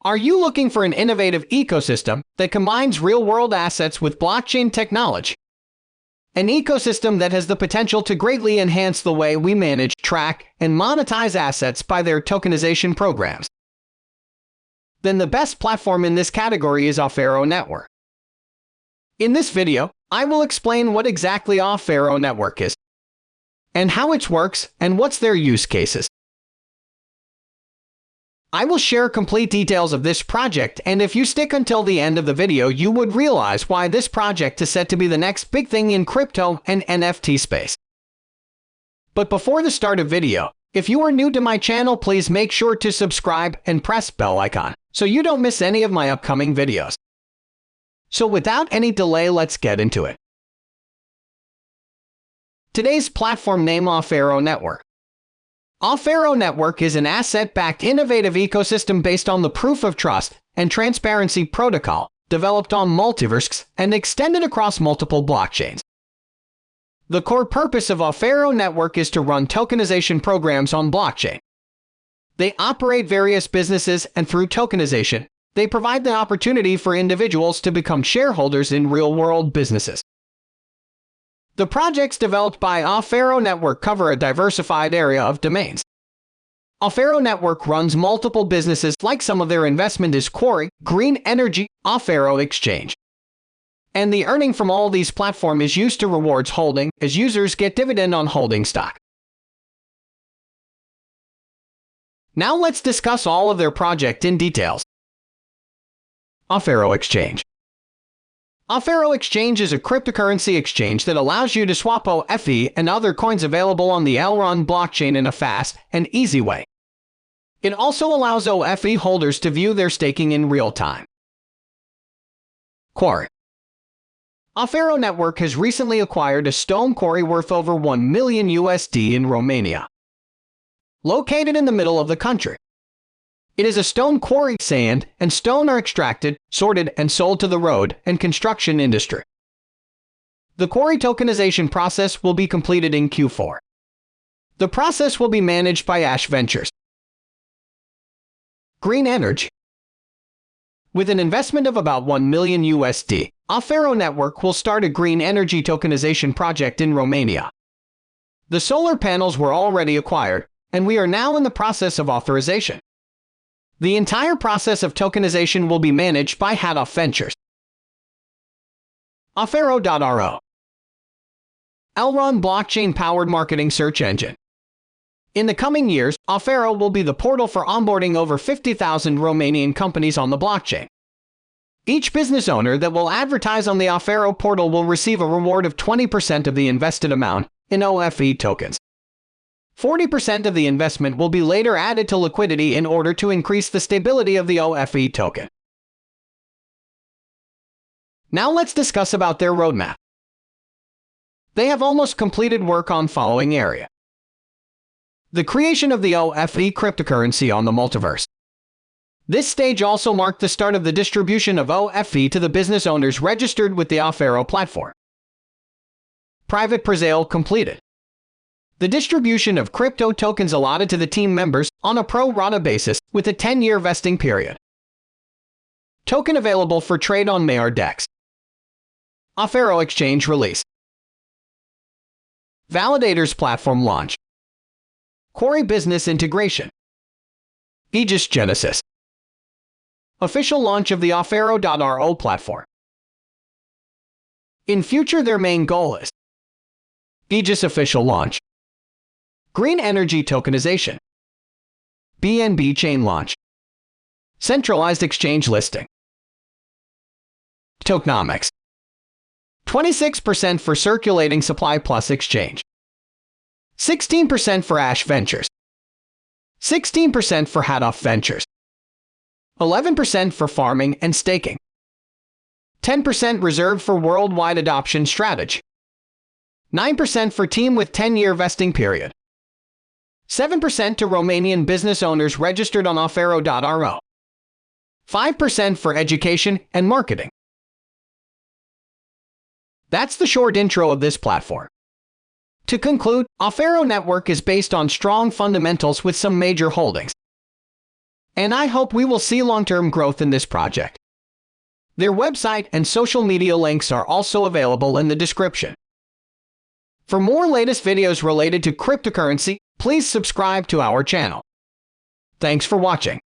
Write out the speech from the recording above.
Are you looking for an innovative ecosystem that combines real-world assets with blockchain technology? An ecosystem that has the potential to greatly enhance the way we manage, track, and monetize assets by their tokenization programs? Then the best platform in this category is Ofero Network. In this video, I will explain what exactly Ofero Network is, and how it works, and what's their use cases. I will share complete details of this project, and if you stick until the end of the video, you would realize why this project is set to be the next big thing in crypto and NFT space. But before the start of video, if you are new to my channel, please make sure to subscribe and press bell icon so you don't miss any of my upcoming videos. So without any delay, let's get into it. Today's platform name: Ofero Network. Ofero Network is an asset-backed innovative ecosystem based on the Proof of Trust and Transparency protocol, developed on MultiversX and extended across multiple blockchains. The core purpose of Ofero Network is to run tokenization programs on blockchain. They operate various businesses, and through tokenization, they provide the opportunity for individuals to become shareholders in real-world businesses. The projects developed by Ofero Network cover a diversified area of domains. Ofero Network runs multiple businesses, like some of their investment is Quarry, green energy, Offero Exchange. And the earning from all these platforms is used to rewards holding, as users get dividend on holding stock. Now let's discuss all of their project in details. Offero Exchange. Offero Exchange is a cryptocurrency exchange that allows you to swap OFE and other coins available on the Elrond blockchain in a fast and easy way. It also allows OFE holders to view their staking in real time. Quarry. Ofero Network has recently acquired a stone quarry worth over $1 million in Romania, located in the middle of the country. It is a stone quarry. Sand and stone are extracted, sorted, and sold to the road and construction industry. The quarry tokenization process will be completed in Q4. The process will be managed by Ash Ventures. Green energy. With an investment of about $1 million, Ofero Network will start a green energy tokenization project in Romania. The solar panels were already acquired, and we are now in the process of authorization. The entire process of tokenization will be managed by Ash Ventures. Offero.ro. Elrond blockchain-powered marketing search engine. In the coming years, Offero will be the portal for onboarding over 50,000 Romanian companies on the blockchain. Each business owner that will advertise on the Offero portal will receive a reward of 20% of the invested amount in OFE tokens. 40% of the investment will be later added to liquidity in order to increase the stability of the OFE token. Now let's discuss about their roadmap. They have almost completed work on following area. The creation of the OFE cryptocurrency on the multiverse. This stage also marked the start of the distribution of OFE to the business owners registered with the Offero platform. Private presale completed. The distribution of crypto tokens allotted to the team members on a pro rata basis with a 10-year vesting period. Token available for trade on MultiversX. Offero Exchange release. Validators platform launch. Quarry business integration. Aegis Genesis. Official launch of the Offero.ro platform. In future, their main goal is Aegis official launch. Green energy tokenization. BNB chain launch. Centralized exchange listing. Tokenomics. 26% for circulating supply plus exchange. 16% for Ash Ventures. 16% for Ash Ventures. 11% for farming and staking. 10% reserved for worldwide adoption strategy. 9% for team with 10-year vesting period. 7% to Romanian business owners registered on Offero.ro. 5% for education and marketing. That's the short intro of this platform. To conclude, Offero Network is based on strong fundamentals with some major holdings. and I hope we will see long-term growth in this project. Their website and social media links are also available in the description. For more latest videos related to cryptocurrency, please subscribe to our channel. Thanks for watching.